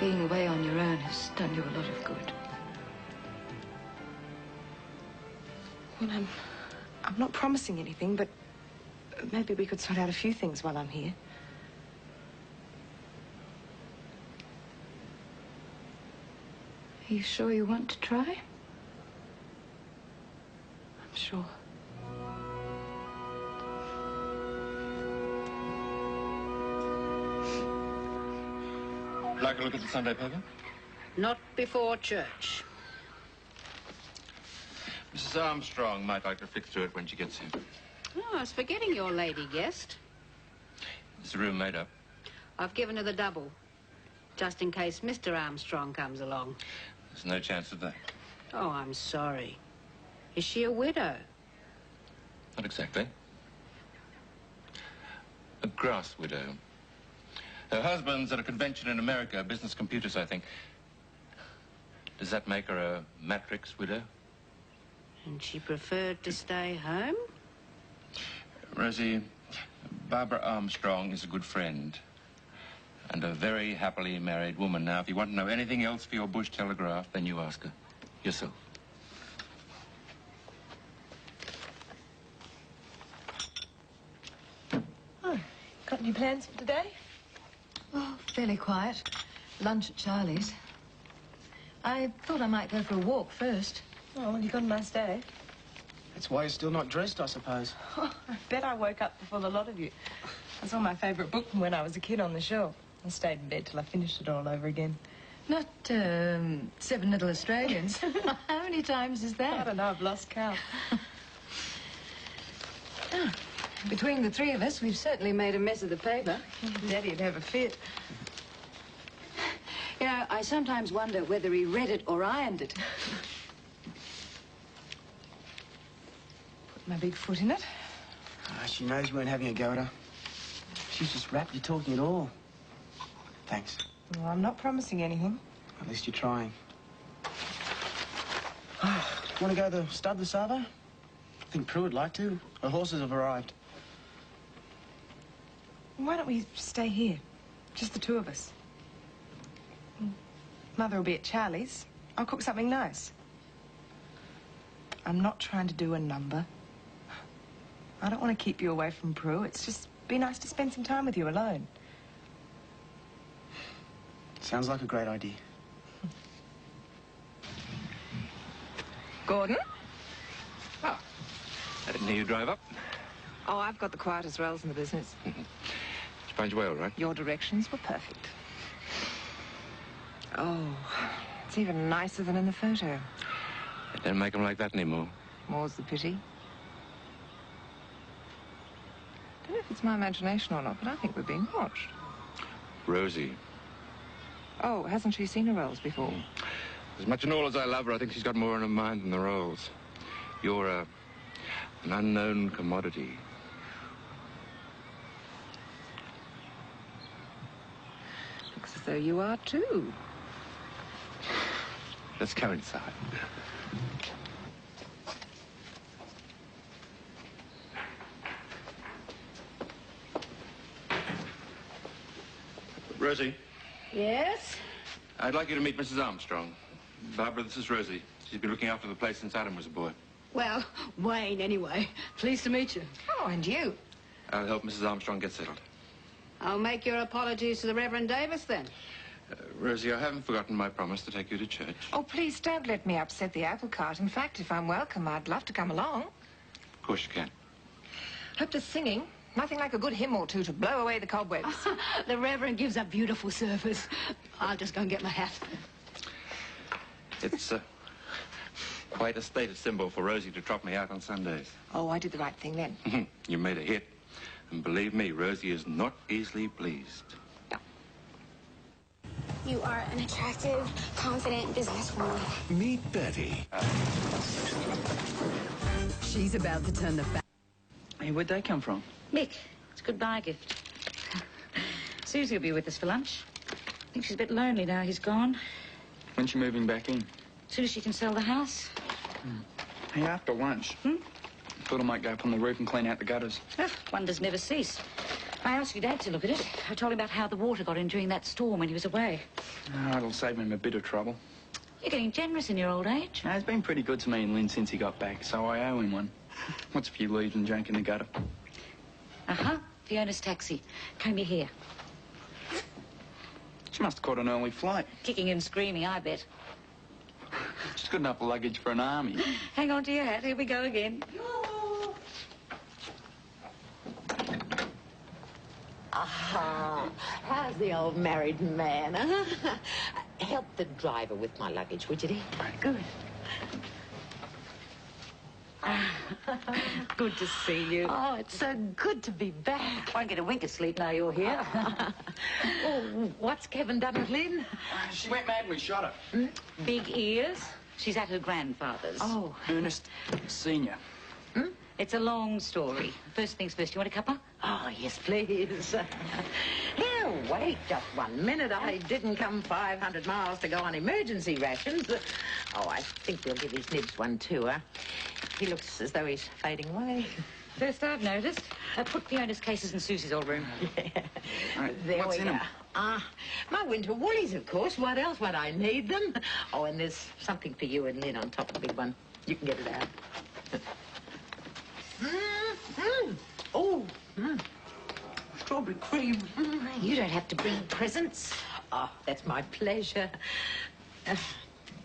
Being away on your own has done you a lot of good. Well, I'm not promising anything, but maybe we could sort out a few things while I'm here. Are you sure you want to try? I'm sure. Like a look at the Sunday paper? Not before church. Mrs. Armstrong might like to flick through it when she gets here. Oh, I was forgetting your lady guest. Is the room made up? I've given her the double, just in case Mr. Armstrong comes along. There's no chance of that. Oh, I'm sorry. Is she a widow? Not exactly. A grass widow. Her husband's at a convention in America, business computers, I think. Does that make her a matrix widow? And she preferred to stay home? Rosie, Barbara Armstrong is a good friend and a very happily married woman. Now, if you want to know anything else for your Bush Telegraph, then you ask her yourself. Oh, got any plans for today? Oh, fairly quiet. Lunch at Charlie's. I thought I might go for a walk first. Oh, well, you got a nice day. That's why you're still not dressed, I suppose. Oh, I bet I woke up before the lot of you. I saw my favourite book from when I was a kid on the shelf. I stayed in bed till I finished it all over again. Not, 7 Little Australians. How many times is that? I don't know, I've lost count. Oh, between the three of us, we've certainly made a mess of the paper. Daddy'd have a fit. You know, I sometimes wonder whether he read it or ironed it. Put my big foot in it. Ah, she knows you weren't having a go at her. She's just wrapped you talking at all. Thanks. Well, I'm not promising anything. At least you're trying. Want to go to the stud this Savo? I think Prue would like to. Her horses have arrived. Why don't we stay here? Just the two of us. Mother will be at Charlie's. I'll cook something nice. I'm not trying to do a number. I don't want to keep you away from Prue. It's just be nice to spend some time with you alone. Sounds like a great idea. Gordon? Ah, I didn't hear you drive up. Oh, I've got the quietest rails in the business. Did you find your way all right? Your directions were perfect. Oh, it's even nicer than in the photo. They don't make them like that anymore. More's the pity. I don't know if it's my imagination or not, but I think we're being watched. Rosie. Oh, hasn't she seen her rolls before? As much and all as I love her, I think she's got more in her mind than the rolls. You're, an unknown commodity. Looks as though you are too. Let's go inside. Rosie. Yes? I'd like you to meet Mrs. Armstrong. Barbara, this is Rosie. She's been looking after the place since Adam was a boy. Well, Wayne, anyway. Pleased to meet you. Oh, and you. I'll help Mrs. Armstrong get settled. I'll make your apologies to the Reverend Davis, then. Rosie, I haven't forgotten my promise to take you to church. Oh, please don't let me upset the apple cart. In fact, if I'm welcome, I'd love to come along. Of course you can. Hope the singing. Nothing like a good hymn or two to blow away the cobwebs. The Reverend gives a beautiful service. I'll just go and get my hat. It's quite a status symbol for Rosie to trot me out on Sundays. Oh, I did the right thing then. You made a hit. And believe me, Rosie is not easily pleased. You are an attractive, confident businesswoman. Meet Betty. She's about to turn the back. Hey, where'd they come from? Mick, it's a goodbye gift. Susie will be with us for lunch. I think she's a bit lonely now he's gone. When's she moving back in? As soon as she can sell the house. Hey, after lunch. Thought I might go up on the roof and clean out the gutters. Ugh, wonders never cease. I asked your dad to look at it. I told him about how the water got in during that storm when he was away. Oh, it'll save him a bit of trouble. You're getting generous in your old age. No, he's been pretty good to me and Lynn since he got back, so I owe him one. What's a few leaves and junk in the gutter? Uh-huh. Fiona's taxi. Comb your hair. She must have caught an early flight. Kicking and screaming, I bet. She's got enough luggage for an army. Hang on to your hat. Here we go again. How's the old married man, huh? Help the driver with my luggage, would you, dear? Good. Good to see you. Oh, it's so good to be back. Won't get a wink of sleep now you're here. Oh, what's Kevin done with Lynn? She went mad and we shot her. Big ears. She's at her grandfather's. Oh. Ernest Senior. It's a long story. First things first, you want a cuppa? Oh, yes, please. Here, wait just 1 minute. I didn't come 500 miles to go on emergency rations. Oh, I think we'll give his nibs one too, huh? He looks as though he's fading away. First I've noticed. Put Fiona's cases in Susie's old room. Right, There what's we in go. them? My winter woolies, of course. What else would I need them? Oh, and there's something for you and Lynn on top of the big one. You can get it out. Oh, strawberry cream. You don't have to bring presents. Oh, that's my pleasure.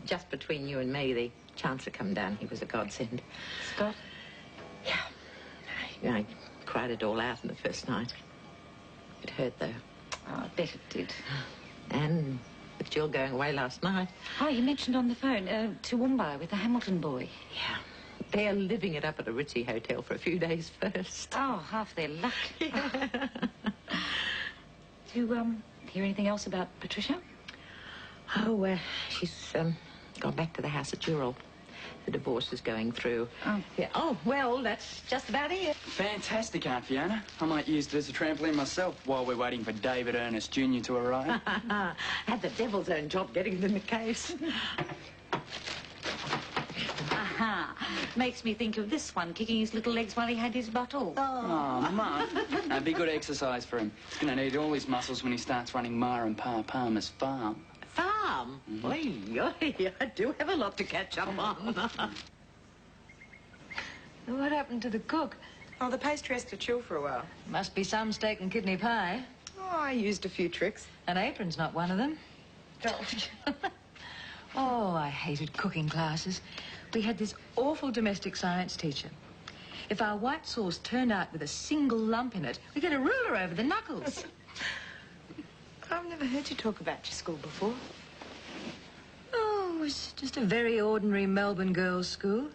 Just between you and me, the Chancellor come down. He was a godsend. Scott? Yeah. I cried it all out in the first night. It hurt, though. Oh, I bet it did. And with Jill going away last night. Oh, you mentioned on the phone to Mumbai with the Hamilton boy. Yeah. They're living it up at a ritzy hotel for a few days first. Oh, half their luck. Do you hear anything else about Patricia? Oh, she's gone back to the house at Dural. The divorce is going through. Oh. Yeah. Oh, well, that's just about it. Fantastic, Aunt Fiona. I might use it as a trampoline myself while we're waiting for David Ernest Jr. to arrive. Had the devil's own job getting it in the case. Aha. Makes me think of this one, kicking his little legs while he had his bottle. Oh, Mum. That'd be good exercise for him. He's going to need all his muscles when he starts running Ma and Pa Palmer's farm. Farm? Oi, I do have a lot to catch up on. What happened to the cook? Oh, the pastry has to chill for a while. Must be some steak and kidney pie. Oh, I used a few tricks. An apron's not one of them. Oh, I hated cooking classes. We had this awful domestic science teacher. If our white sauce turned out with a single lump in it, we get a ruler over the knuckles. I've never heard you talk about your school before. Oh, it was just a very ordinary Melbourne girls' school.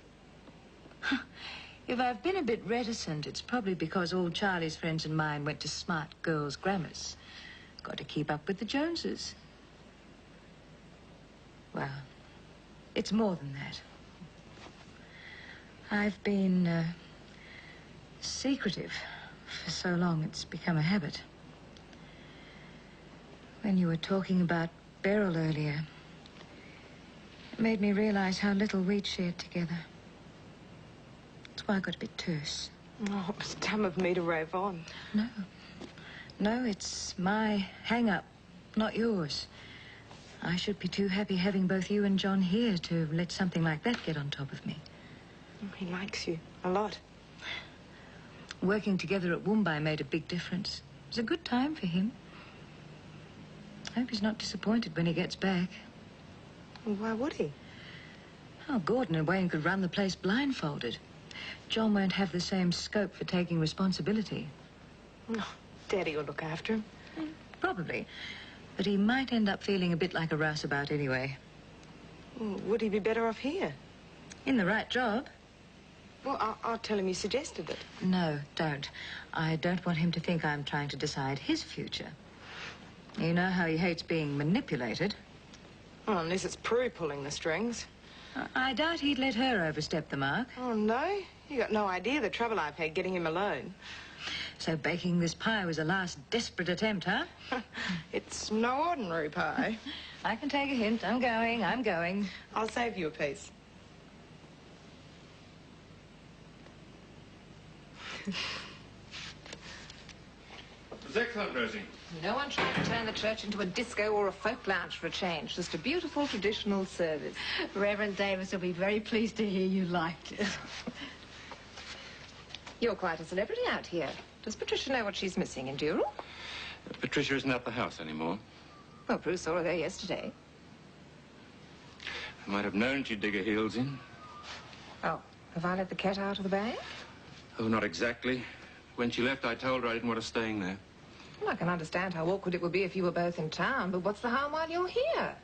If I've been a bit reticent, it's probably because all Charlie's friends and mine went to smart girls' grammars. Got to keep up with the Joneses. Well, it's more than that. I've been secretive for so long it's become a habit. When you were talking about Beryl earlier, it made me realize how little we'd shared together. That's why I got a bit terse. Oh, it was dumb of me to rave on. No, it's my hang-up, not yours. I should be too happy having both you and John here to let something like that get on top of me. He likes you a lot. Working together at Mumbai made a big difference. It was a good time for him. I hope he's not disappointed when he gets back. Well, why would he? Oh, Gordon and Wayne could run the place blindfolded. John won't have the same scope for taking responsibility. No, Daddy will look after him. Probably. But he might end up feeling a bit like a rouseabout anyway. Well, would he be better off here? In the right job. Well, I'll tell him you suggested it. No, don't. I don't want him to think I'm trying to decide his future. You know how he hates being manipulated. Well, unless it's Prue pulling the strings. I doubt he'd let her overstep the mark. Oh, no? You got no idea the trouble I've had getting him alone. So baking this pie was a last desperate attempt, huh? It's no ordinary pie. I can take a hint. I'm going. I'll save you a piece. It's excellent, Rosie. No one trying to turn the church into a disco or a folk lounge for a change. Just a beautiful traditional service. Reverend Davis will be very pleased to hear you liked it. You're quite a celebrity out here. Does Patricia know what she's missing in Dural? Patricia isn't at the house anymore. Well, Prue saw her there yesterday. I might have known she'd dig her heels in. Oh, have I let the cat out of the bag? Oh, not exactly. When she left, I told her I didn't want her staying there. Well, I can understand how awkward it would be if you were both in town, but what's the harm while you're here?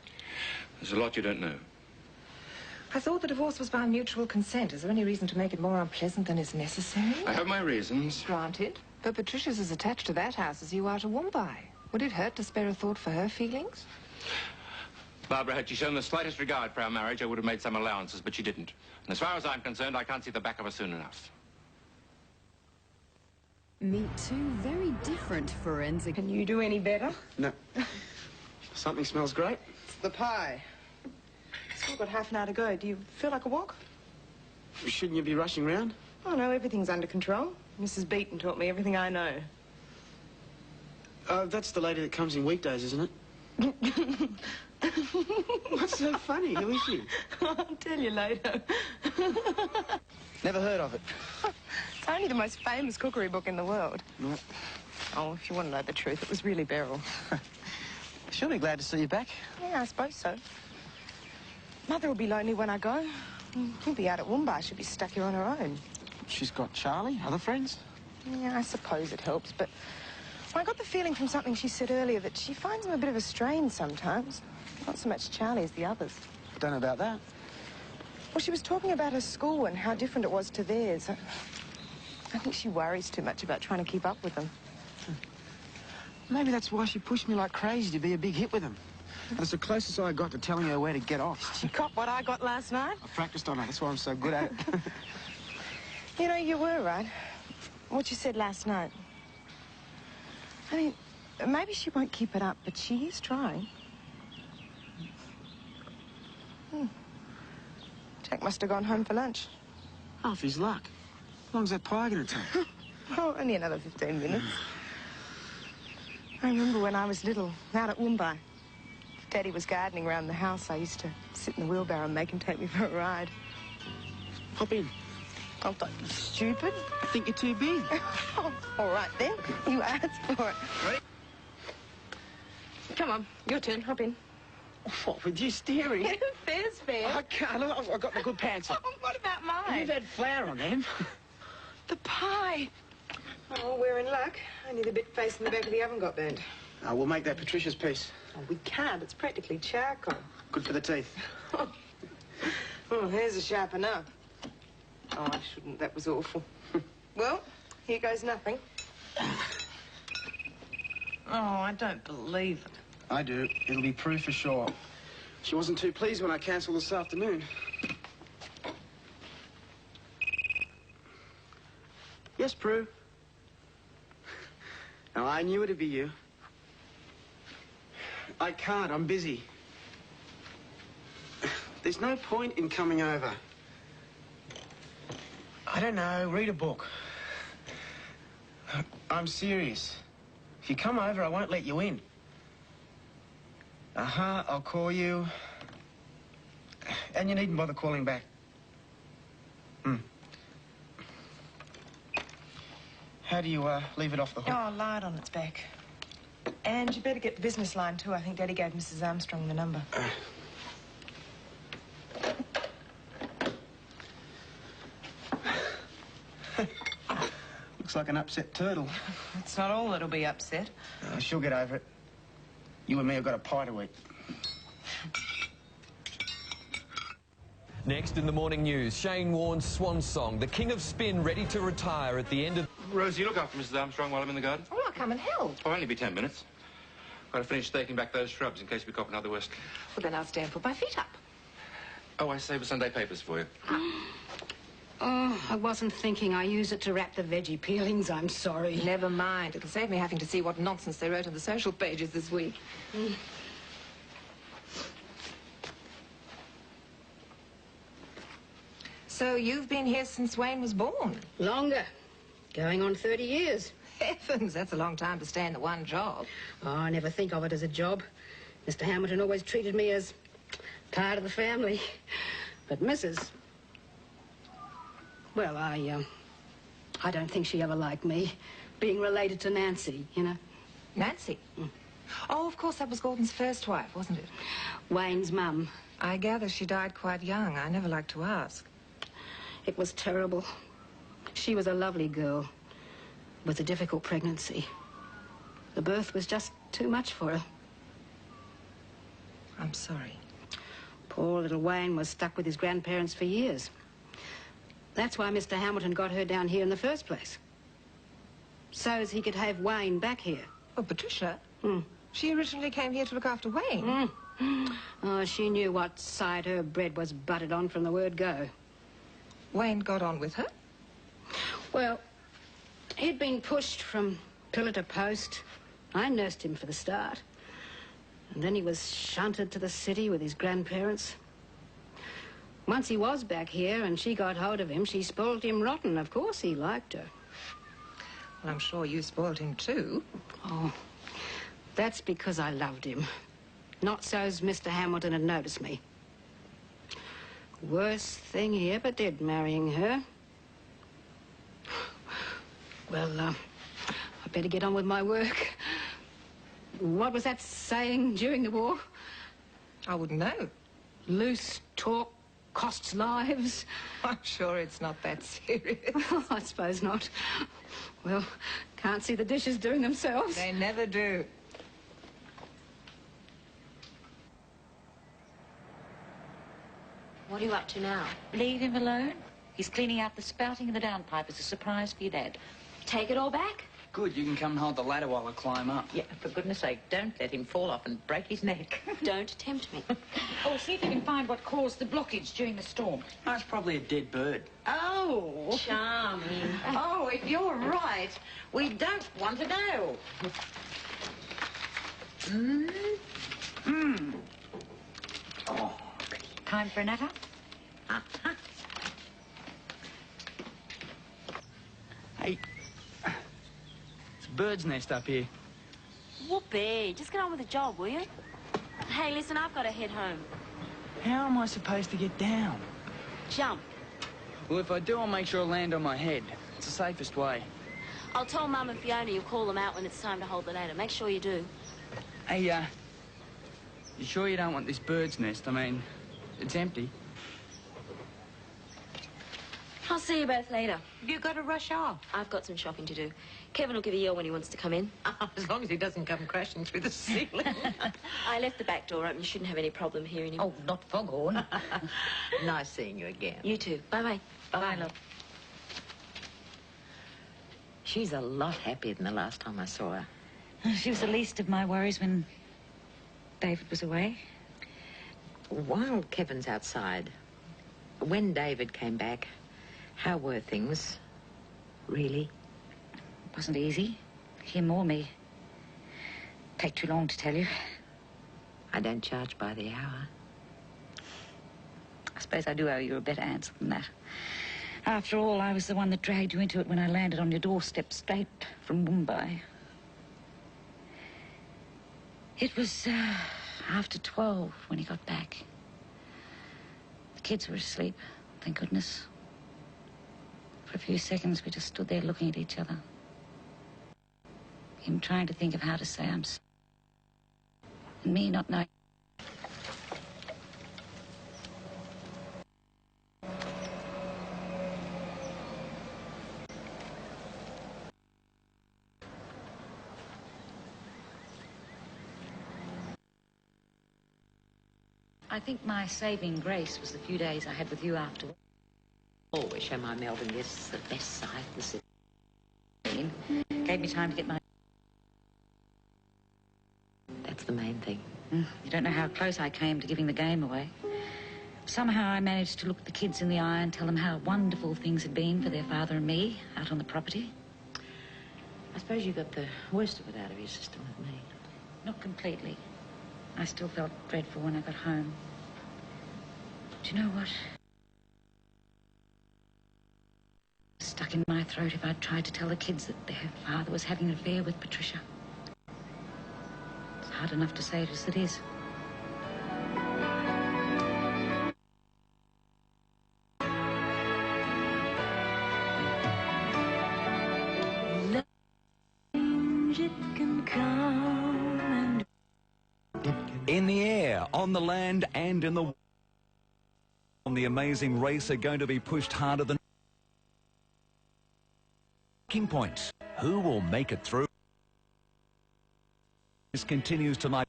There's a lot you don't know. I thought the divorce was by mutual consent. Is there any reason to make it more unpleasant than is necessary? I have my reasons. Granted. But Patricia's as attached to that house as you are to Woombye. Would it hurt to spare a thought for her feelings? Barbara, had she shown the slightest regard for our marriage, I would have made some allowances, but she didn't. And as far as I'm concerned, I can't see the back of her soon enough. Meet two very different forensic... Can you do any better? No. Something smells great. It's the pie. Still got half an hour to go. Do you feel like a walk? Shouldn't you be rushing round? Oh, no, everything's under control. Mrs. Beaton taught me everything I know. That's the lady that comes in weekdays, isn't it? What's so funny? Who is she? I'll tell you later. Never heard of it. It's only the most famous cookery book in the world. What? Oh, if you want to know the truth, it was really Beryl. She'll be glad to see you back. Yeah, I suppose so. Mother will be lonely when I go. She'll be out at Woombye. She'll be stuck here on her own. She's got Charlie, other friends? Yeah, I suppose it helps, but I got the feeling from something she said earlier that she finds him a bit of a strain sometimes. Not so much Charlie as the others. Don't know about that. Well, she was talking about her school and how different it was to theirs. I think she worries too much about trying to keep up with them. Maybe that's why she pushed me like crazy to be a big hit with them. That's the closest I got to telling her where to get off. She got what I got last night? I practiced on her. That's why I'm so good at it. You know, you were right. What you said last night. I mean, maybe she won't keep it up, but she is trying. Jack must have gone home for lunch. Half his luck. How long's that pie going to take? Oh, only another 15 minutes. I remember when I was little, out at Woombye. If Daddy was gardening around the house, I used to sit in the wheelbarrow and make him take me for a ride. Hop in. Oh, don't be stupid. I think you're too big. Oh, all right, then. You asked for it. Ready? Come on, your turn. Hop in. What, with you steering? Fair's fair. I can't. Look, I've got the good pants on. Oh, what about mine? You've had flour on them. The pie. Oh, we're in luck. Only the bit facing the back of the oven got burnt. Oh, we'll make that Patricia's piece. Oh, we can't. It's practically charcoal. Good for the teeth. Oh, here's a sharp enough. Oh, I shouldn't. That was awful. Well, here goes nothing. Oh, I don't believe it. I do. It'll be Prue for sure. She wasn't too pleased when I cancelled this afternoon. Yes, Prue. Now, I knew it'd be you. I can't. I'm busy. There's no point in coming over. I don't know. Read a book. I'm serious. If you come over, I won't let you in. I'll call you. And you needn't bother calling back. How do you, leave it off the hook? Oh, lie it on its back. And you better get the business line, too. I think Daddy gave Mrs. Armstrong the number. Looks like an upset turtle. It's not all that'll be upset. She'll get over it. You and me have got a pie to eat. Next in the morning news, Shane Warne's swan song, the king of spin ready to retire at the end of... Rosie, look after Mrs. Armstrong while I'm in the garden. Oh, I'll come and help. I'll only be 10 minutes. Got to finish staking back those shrubs in case we cop another whisk. Well, then I'll stay and put my feet up. Oh, I saved the Sunday papers for you. Oh, I wasn't thinking. I use it to wrap the veggie peelings. I'm sorry. Never mind. It'll save me having to see what nonsense they wrote on the social pages this week. So you've been here since Wayne was born? Longer. Going on 30 years. Heavens, that's a long time to stay in the one job. Oh, I never think of it as a job. Mr. Hamilton always treated me as part of the family. But Mrs. Well, I don't think she ever liked me. Being related to Nancy, you know. Nancy? Oh, of course, that was Gordon's first wife, wasn't it? Wayne's mum. I gather she died quite young. I never liked to ask. It was terrible. She was a lovely girl. It was a difficult pregnancy. The birth was just too much for her. I'm sorry. Poor little Wayne was stuck with his grandparents for years. That's why Mr. Hamilton got her down here in the first place. So as he could have Wayne back here. Oh, Patricia? She originally came here to look after Wayne. Oh, she knew what side her bread was buttered on from the word go. Wayne got on with her? Well, he'd been pushed from pillar to post. I nursed him for the start. And then he was shunted to the city with his grandparents. Once he was back here and she got hold of him, she spoiled him rotten. Of course he liked her. Well, I'm sure you spoiled him too. Oh, that's because I loved him. Not so's Mr. Hamilton had noticed me. Worst thing he ever did, marrying her. Well, I better get on with my work. What was that saying during the war? I wouldn't know. Loose talk costs lives. I'm sure it's not that serious. I suppose not. Well, can't see the dishes doing themselves. They never do. What are you up to now? Leave him alone. He's cleaning out the spouting in the downpipe as a surprise for your dad. Take it all back? Good, you can come and hold the ladder while I climb up. Yeah, for goodness sake, don't let him fall off and break his neck. Don't tempt me. Oh, see if you can find what caused the blockage during the storm. That's probably a dead bird. Oh! Charming. Oh, if you're right, we don't want to know. Oh. Time for a natter? Uh-huh. Hey, it's a bird's nest up here. Whoopee, just get on with the job, will you? Hey, listen, I've got to head home. How am I supposed to get down? Jump. Well, if I do, I'll make sure I land on my head. It's the safest way. I'll tell Mum and Fiona you'll call them out when it's time to hold the ladder. Make sure you do. Hey, you sure you don't want this bird's nest? I mean, it's empty. I'll see you both later. You got to rush off. I've got some shopping to do. Kevin will give a yell when he wants to come in. As long as he doesn't come crashing through the ceiling. I left the back door open. You shouldn't have any problem hearing him. Oh, not foghorn. Nice seeing you again. You too. Bye-bye. Bye, love. She's a lot happier than the last time I saw her. She was the least of my worries when David was away. While Kevin's outside, when David came back, how were things, really? It wasn't easy. Him or me. Take too long to tell you. I don't charge by the hour. I suppose I do owe you a better answer than that. After all, I was the one that dragged you into it when I landed on your doorstep straight from Mumbai. It was after 12 when he got back. The kids were asleep, thank goodness. For a few seconds, we just stood there looking at each other. Him trying to think of how to say I'm sorry. And me not knowing. I think my saving grace was the few days I had with you afterward. Always show my Melbourne guests the best side of the city. Gave me time to get my... That's the main thing. You don't know how close I came to giving the game away. Somehow I managed to look the kids in the eye and tell them how wonderful things had been for their father and me out on the property. I suppose you got the worst of it out of your system with me. Not completely. I still felt dreadful when I got home. Do you know what? Stuck stuck in my throat if I'd tried to tell the kids that their father was having an affair with Patricia. It's hard enough to say it as it is. In the air, on the land and in the... on the amazing race are going to be pushed harder than... points. Who will make it through? This continues tonight.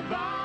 Goodbye.